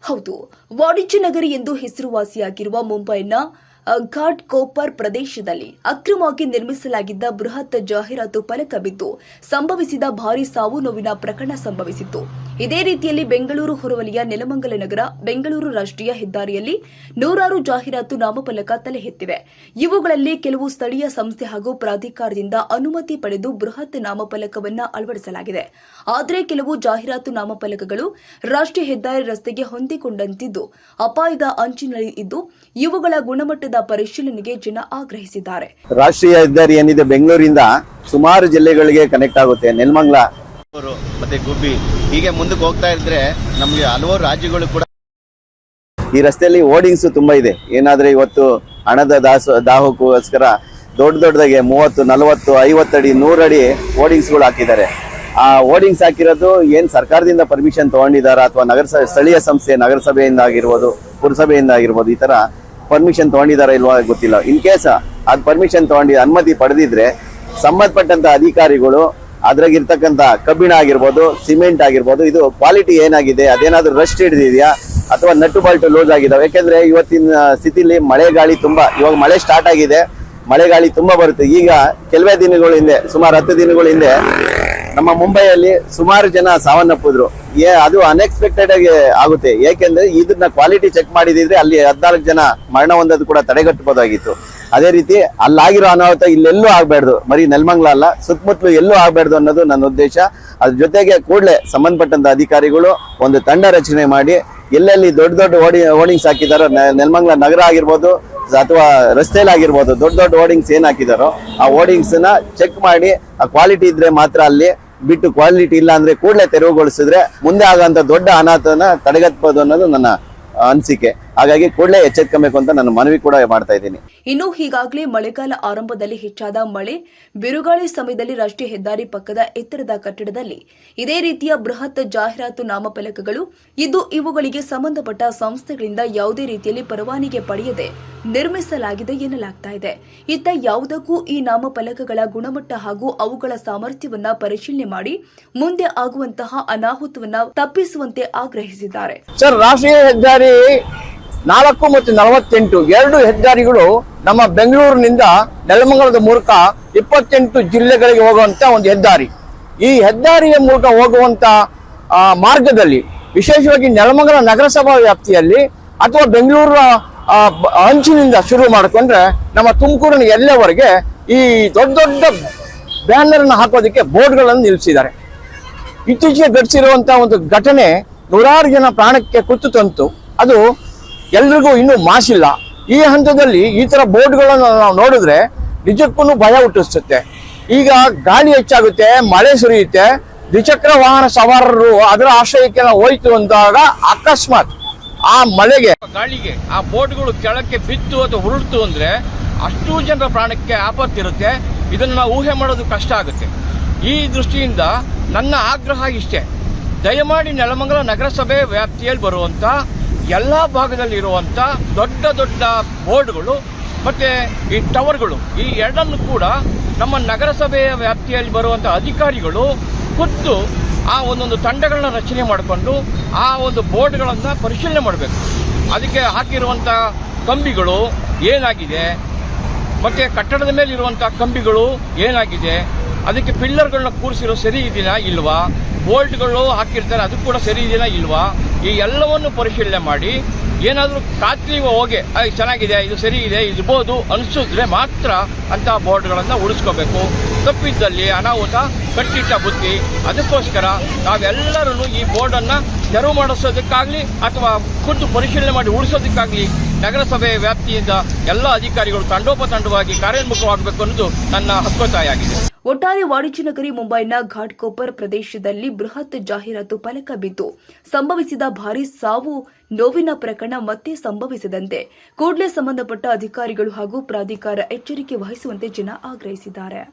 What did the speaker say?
ಹೌದು, ವಾಣಿಜ್ಯ ನಗರಿ ಎಂದು ಹೆಸರುವಾಸಿಯಾಗಿರುವ ಮುಂಬೈನ ಘಾಟ್ ಕೋಪರ್ ಪ್ರದೇಶದಲ್ಲಿ ಅಕ್ರಮವಾಗಿ ನಿರ್ಮಿಸಲಾಗಿದ್ದ ಬೃಹತ್ ಜಾಹೀರಾತು ಫಲಕ ಬಿದ್ದು ಸಂಭವಿಸಿದ ಭಾರೀ ಸಾವು ನೋವಿನ ಪ್ರಕರಣ ಸಂಭವಿಸಿತ್ತು. ಇದೇ ರೀತಿಯಲ್ಲಿ ಬೆಂಗಳೂರು ಹೊರವಲಯ ನೆಲಮಂಗಲ ನಗರ ಬೆಂಗಳೂರು ರಾಷ್ಟ್ರೀಯ ಹೆದ್ದಾರಿಯಲ್ಲಿ ನೂರಾರು ಜಾಹೀರಾತು ನಾಮಫಲಕ ತಲೆ ಎತ್ತಿವೆ. ಇವುಗಳಲ್ಲಿ ಕೆಲವು ಸ್ಥಳೀಯ ಸಂಸ್ಥೆ ಹಾಗೂ ಪ್ರಾಧಿಕಾರದಿಂದ ಅನುಮತಿ ಪಡೆದು ಬೃಹತ್ ನಾಮಫಲಕವನ್ನು ಅಳವಡಿಸಲಾಗಿದೆ. ಆದರೆ ಕೆಲವು ಜಾಹೀರಾತು ನಾಮಫಲಕಗಳು ರಾಷ್ಟ್ರೀಯ ಹೆದ್ದಾರಿ ರಸ್ತೆಗೆ ಹೊಂದಿಕೊಂಡಂತಿದ್ದು ಅಪಾಯದ ಅಂಚಿನಲ್ಲಿ ಇದ್ದು ಇವುಗಳ ಗುಣಮಟ್ಟದ ಪರಿಶೀಲನೆಗೆ ಜನ ಆಗ್ರಹಿಸಿದ್ದಾರೆ. ರಾಷ್ಟ್ರೀಯ ಹೆದ್ದಾರಿ ಏನಿದೆ ಬೆಂಗಳೂರಿಂದ ಸುಮಾರು ಜಿಲ್ಲೆಗಳಿಗೆ ಕನೆಕ್ಟ್ ಆಗುತ್ತೆ. ನೆಲಮಂಗಲ ಮತ್ತೆ ಗುಬ್ಬಿ ಹೀಗೆ ಮುಂದಕ್ಕೆ ಹೋಗ್ತಾ ಇದ್ರೆ ನಮಗೆ ಹಲವಾರು ರಾಜ್ಯಗಳು ಕೂಡ ಈ ರಸ್ತೆಯಲ್ಲಿ ಹೋರ್ಡಿಂಗ್ಸ್ ತುಂಬಾ ಇದೆ. ಏನಾದ್ರೆ ಇವತ್ತು ಹಣದ ದಾಹಕ್ಕೋಸ್ಕರ ದೊಡ್ಡದಾಗೆ 30, 40, 50 ಅಡಿ 100 ಅಡಿ ಹೋರ್ಡಿಂಗ್ಸ್ಗಳು ಹಾಕಿದ್ದಾರೆ. ಆ ಹೋರ್ಡಿಂಗ್ಸ್ ಹಾಕಿರೋದು ಏನ್ ಸರ್ಕಾರದಿಂದ ಪರ್ಮಿಷನ್ ತಗೊಂಡಿದಾರ ಅಥವಾ ಸ್ಥಳೀಯ ಸಂಸ್ಥೆ ನಗರಸಭೆಯಿಂದ ಆಗಿರ್ಬೋದು, ಪುರಸಭೆಯಿಂದ ಆಗಿರ್ಬೋದು, ಈ ತರ ಪರ್ಮಿಷನ್ ತಗೊಂಡಿದಾರ ಇಲ್ವಾ ಗೊತ್ತಿಲ್ಲ. ಇನ್ ಕೇಸ್ ಅದ್ ಪರ್ಮಿಷನ್ ಅನುಮತಿ ಪಡೆದಿದ್ರೆ ಸಂಬಂಧಪಟ್ಟಂತ ಅಧಿಕಾರಿಗಳು ಅದ್ರಾಗಿರ್ತಕ್ಕಂಥ ಕಬ್ಬಿಣ ಆಗಿರ್ಬೋದು, ಸಿಮೆಂಟ್ ಆಗಿರ್ಬೋದು, ಇದು ಕ್ವಾಲಿಟಿ ಏನಾಗಿದೆ, ಅದೇನಾದ್ರೂ ರಸ್ಟ್ ಹಿಡಿದಿದೆಯಾ ಅಥವಾ ನಟ್ಟು ಬಾಲ್ಟು ಲೂಸ್ ಆಗಿದಾವೆ. ಯಾಕೆಂದ್ರೆ ಇವತ್ತಿನ ಸ್ಥಿತಿಲಿ ಮಳೆ ಗಾಳಿ ತುಂಬಾ, ಇವಾಗ ಮಳೆ ಸ್ಟಾರ್ಟ್ ಆಗಿದೆ, ಮಳೆ ಗಾಳಿ ತುಂಬಾ ಬರುತ್ತೆ. ಈಗ ಕೆಲವೇ ದಿನಗಳ ಹಿಂದೆ, ಸುಮಾರು 10 ದಿನಗಳ ಹಿಂದೆ ನಮ್ಮ ಮುಂಬೈಯಲ್ಲಿ ಸುಮಾರು ಜನ ಸಾವನ್ನಪ್ಪಿದ್ರು. ಅದು ಅನ್ಎಕ್ಸ್ಪೆಕ್ಟೆಡ್ ಆಗಿ ಆಗುತ್ತೆ. ಯಾಕೆಂದ್ರೆ ಇದನ್ನ ಕ್ವಾಲಿಟಿ ಚೆಕ್ ಮಾಡಿದಿದ್ರೆ ಅಲ್ಲಿ 14 ಜನ ಮರಣ ಹೊಂದೋದು ಕೂಡ ತಡೆಗಟ್ಟಬಹುದಾಗಿತ್ತು. ಅದೇ ರೀತಿ ಅಲ್ಲಾಗಿರೋ ಅನಾಹುತ ಇಲ್ಲೆಲ್ಲೂ ಆಗ್ಬಾರ್ದು, ಬರೀ ನೆಲಮಂಗಲ ಅಲ್ಲ ಸುತ್ತಮುತ್ತಲು ಎಲ್ಲೂ ಆಗ್ಬಾರ್ದು ಅನ್ನೋದು ನನ್ನ ಉದ್ದೇಶ. ಅದ್ರ ಜೊತೆಗೆ ಕೂಡಲೇ ಸಂಬಂಧಪಟ್ಟಂತ ಅಧಿಕಾರಿಗಳು ಒಂದು ತಂಡ ರಚನೆ ಮಾಡಿ ಎಲ್ಲೆಲ್ಲಿ ದೊಡ್ಡ ಹೋರ್ಡಿಂಗ್ಸ್ ಹಾಕಿದಾರೋ, ನೆಲಮಂಗಲ ನಗರ ಆಗಿರ್ಬೋದು ಅಥವಾ ರಸ್ತೆಯಲ್ಲಿ ಆಗಿರ್ಬೋದು, ದೊಡ್ಡ ಹೋರ್ಡಿಂಗ್ಸ್ ಏನ್ ಹಾಕಿದಾರೋ ಆ ಹೋರ್ಡಿಂಗ್ಸ್ ನ ಚೆಕ್ ಮಾಡಿ ಆ ಕ್ವಾಲಿಟಿ ಇದ್ರೆ ಮಾತ್ರ ಅಲ್ಲಿ ಬಿಟ್ಟು, ಕ್ವಾಲಿಟಿ ಇಲ್ಲ ಅಂದ್ರೆ ಕೂಡಲೇ ತೆರವುಗೊಳಿಸಿದ್ರೆ ಮುಂದೆ ಆಗುವಂತ ದೊಡ್ಡ ಅನಾಹುತನ ತಡೆಗಟ್ಟಬಹುದು ಅನ್ನೋದು ನನ್ನ ಅನಿಸಿಕೆ. ಹಾಗಾಗಿ ಕೂಡಲೇ ಎಚ್ಚೆತ್ಕೊಬೇಕು ಅಂತ ನಾನು ಮನವಿ ಕೂಡ ಮಾಡ್ತಾ ಇದ್ದೀನಿ. ಇನ್ನು ಈಗಾಗಲೇ ಮಳೆಗಾಲ ಆರಂಭದಲ್ಲಿ ಹೆಚ್ಚಾದ ಮಳೆ ಬಿರುಗಾಳಿ ಸಮಯದಲ್ಲಿ ರಾಷ್ಟ್ರೀಯ ಹೆದ್ದಾರಿ ಪಕ್ಕದ ಎತ್ತರದ ಕಟ್ಟಡದಲ್ಲಿ ಇದೇ ರೀತಿಯ ಬೃಹತ್ ಜಾಹೀರಾತು ನಾಮಫಲಕಗಳು ಇದ್ದು ಇವುಗಳಿಗೆ ಸಂಬಂಧಪಟ್ಟ ಸಂಸ್ಥೆಗಳಿಂದ ಯಾವುದೇ ರೀತಿಯಲ್ಲಿ ಪರವಾನಗಿ ಪಡೆಯದೆ ನಿರ್ಮಿಸಲಾಗಿದೆ ಎನ್ನಲಾಗ್ತಾ ಇದೆ. ಇತ್ತ ಯಾವುದಕ್ಕೂ ಈ ನಾಮಫಲಕಗಳ ಗುಣಮಟ್ಟ ಹಾಗೂ ಅವುಗಳ ಸಾಮರ್ಥ್ಯವನ್ನ ಪರಿಶೀಲನೆ ಮಾಡಿ ಮುಂದೆ ಆಗುವಂತಹ ಅನಾಹುತವನ್ನ ತಪ್ಪಿಸುವಂತೆ ಆಗ್ರಹಿಸಿದ್ದಾರೆ. ಸರ್, ರಾಷ್ಟ್ರೀಯ ಹೆದ್ದಾರಿ 4 ಮತ್ತು 48 ಎರಡು ಹೆದ್ದಾರಿಗಳು ನಮ್ಮ ಬೆಂಗಳೂರಿನಿಂದ ನೆಲಮಂಗಲದ ಮೂಲಕ 28 ಜಿಲ್ಲೆಗಳಿಗೆ ಹೋಗುವಂತ ಒಂದು ಹೆದ್ದಾರಿ. ಈ ಹೆದ್ದಾರಿಯ ಮೂಲಕ ಹೋಗುವಂತ ಮಾರ್ಗದಲ್ಲಿ ವಿಶೇಷವಾಗಿ ನೆಲಮಂಗಲ ನಗರಸಭಾ ವ್ಯಾಪ್ತಿಯಲ್ಲಿ ಅಥವಾ ಬೆಂಗಳೂರು ಅಂಚಿನಿಂದ ಶುರು ಮಾಡಿಕೊಂಡ್ರೆ ನಮ್ಮ ತುಮಕೂರಿನ ಎಲ್ಲೆವರೆಗೆ ಈ ದೊಡ್ಡ ಬ್ಯಾನರ್ನ ಹಾಕೋದಕ್ಕೆ ಬೋರ್ಡ್ಗಳನ್ನು ನಿಲ್ಲಿಸಿದ್ದಾರೆ. ಇತ್ತೀಚೆಗೆ ಘಟಿಸಿರುವಂತಹ ಒಂದು ಘಟನೆ ನೂರಾರು ಜನ ಪ್ರಾಣಕ್ಕೆ ಕುತ್ತು ತಂತು. ಅದು ಎಲ್ರಿಗೂ ಇನ್ನೂ ಮಾಸಿಲ್ಲ. ಈ ಹಂತದಲ್ಲಿ ಈ ತರ ಬೋರ್ಡ್ಗಳನ್ನು ನಾವು ನೋಡಿದ್ರೆ ನಿಜಕ್ಕೂ ಭಯ ಹುಟ್ಟಿಸುತ್ತೆ. ಈಗ ಗಾಳಿ ಹೆಚ್ಚಾಗುತ್ತೆ, ಮಳೆ ಸುರಿಯುತ್ತೆ, ದ್ವಿಚಕ್ರ ವಾಹನ ಸವಾರರು ಅದರ ಆಶ್ರಯಕ್ಕೆ ಹೋಯ್ತು ಅಂದಾಗ ಅಕಸ್ಮಾತ್ ಆ ಮಳೆಗೆ ಗಾಳಿಗೆ ಆ ಬೋರ್ಡ್ಗಳು ಕೆಳಕ್ಕೆ ಬಿತ್ತು ಅಥವಾ ಉರುಳ್ತು ಅಂದ್ರೆ ಅಷ್ಟು ಜನರ ಪ್ರಾಣಕ್ಕೆ ಆಪತ್ತಿರುತ್ತೆ. ಇದನ್ನು ನಾವು ಊಹೆ ಮಾಡೋದು ಕಷ್ಟ ಆಗುತ್ತೆ. ಈ ದೃಷ್ಟಿಯಿಂದ ನನ್ನ ಆಗ್ರಹ ಇಷ್ಟೇ, ದಯಮಾಡಿ ನೆಲಮಂಗಲ ನಗರಸಭೆ ವ್ಯಾಪ್ತಿಯಲ್ಲಿ ಬರುವಂತ ಎಲ್ಲಾ ಭಾಗದಲ್ಲಿ ಇರುವಂತ ದೊಡ್ಡ ಬೋರ್ಡ್ಗಳು ಮತ್ತೆ ಈ ಟವರ್ಗಳು ಈ ಎರಡನ್ನು ಕೂಡ ನಮ್ಮ ನಗರಸಭೆಯ ವ್ಯಾಪ್ತಿಯಲ್ಲಿ ಬರುವಂತ ಅಧಿಕಾರಿಗಳು ಖುದ್ದು ಆ ಒಂದೊಂದು ತಂಡಗಳನ್ನ ರಚನೆ ಮಾಡಿಕೊಂಡು ಆ ಒಂದು ಬೋರ್ಡ್ಗಳನ್ನ ಪರಿಶೀಲನೆ ಮಾಡಬೇಕು. ಅದಕ್ಕೆ ಹಾಕಿರುವಂತ ಕಂಬಿಗಳು ಏನಾಗಿದೆ, ಮತ್ತೆ ಕಟ್ಟಡದ ಮೇಲೆ ಇರುವಂತಹ ಕಂಬಿಗಳು ಏನಾಗಿದೆ, ಅದಕ್ಕೆ ಪಿಲ್ಲರ್ಗಳನ್ನ ಕೂರಿಸಿರೋ ಸರಿ ಇದೆಯಾ ಇಲ್ವಾ, ಬೋಲ್ಟ್ಗಳು ಹಾಕಿರ್ತಾರೆ ಅದು ಕೂಡ ಸರಿ ಇದೆಯಾ ಇಲ್ವಾ, ಈ ಎಲ್ಲವನ್ನು ಪರಿಶೀಲನೆ ಮಾಡಿ ಏನಾದರೂ ಖಾತ್ರಿ ಹೋಗಿ ಚೆನ್ನಾಗಿದೆ, ಇದು ಸರಿ ಇದೆ, ಇರ್ಬೋದು ಅನಿಸಿದ್ರೆ ಮಾತ್ರ ಅಂತಹ ಬೋರ್ಡ್ಗಳನ್ನು ಉಳಿಸ್ಕೋಬೇಕು. ತಪ್ಪಿದ್ದಲ್ಲಿ ಅನಾಹುತ ಕಟ್ಟಿಟ್ಟ ಬುದ್ಧಿ. ಅದಕ್ಕೋಸ್ಕರ ನಾವೆಲ್ಲರೂ ಈ ಬೋರ್ಡನ್ನು ತೆರವು ಮಾಡಿಸೋದಕ್ಕಾಗಲಿ ಅಥವಾ ಖುದ್ದು ಪರಿಶೀಲನೆ ಮಾಡಿ ಉಳಿಸೋದಕ್ಕಾಗಲಿ ನಗರಸಭೆ ವ್ಯಾಪ್ತಿಯಿಂದ ಎಲ್ಲ ಅಧಿಕಾರಿಗಳು ತಂಡೋಪತಂಡವಾಗಿ ಕಾರ್ಯೋನ್ಮುಖವಾಗಬೇಕು ಅನ್ನೋದು ನನ್ನ ಹಕ್ಕೊತ್ತಾಯಾಗಿದೆ. ಒಟ್ಟಾರೆ ವಾಣಿಜ್ಯ ನಗರಿ ಮುಂಬೈನ ಘಾಟ್ ಕೋಪರ್ ಪ್ರದೇಶದಲ್ಲಿ ಬೃಹತ್ ಜಾಹೀರಾತು ಫಲಕ ಬಿದ್ದು ಸಂಭವಿಸಿದ ಭಾರೀ ಸಾವು ನೋವಿನ ಪ್ರಕರಣ ಮತ್ತೆ ಸಂಭವಿಸದಂತೆ ಕೂಡಲೇ ಸಂಬಂಧಪಟ್ಟ ಅಧಿಕಾರಿಗಳು ಹಾಗೂ ಪ್ರಾಧಿಕಾರ ಎಚ್ಚರಿಕೆ ವಹಿಸುವಂತೆ ಜನ ಆಗ್ರಹಿಸಿದ್ದಾರೆ.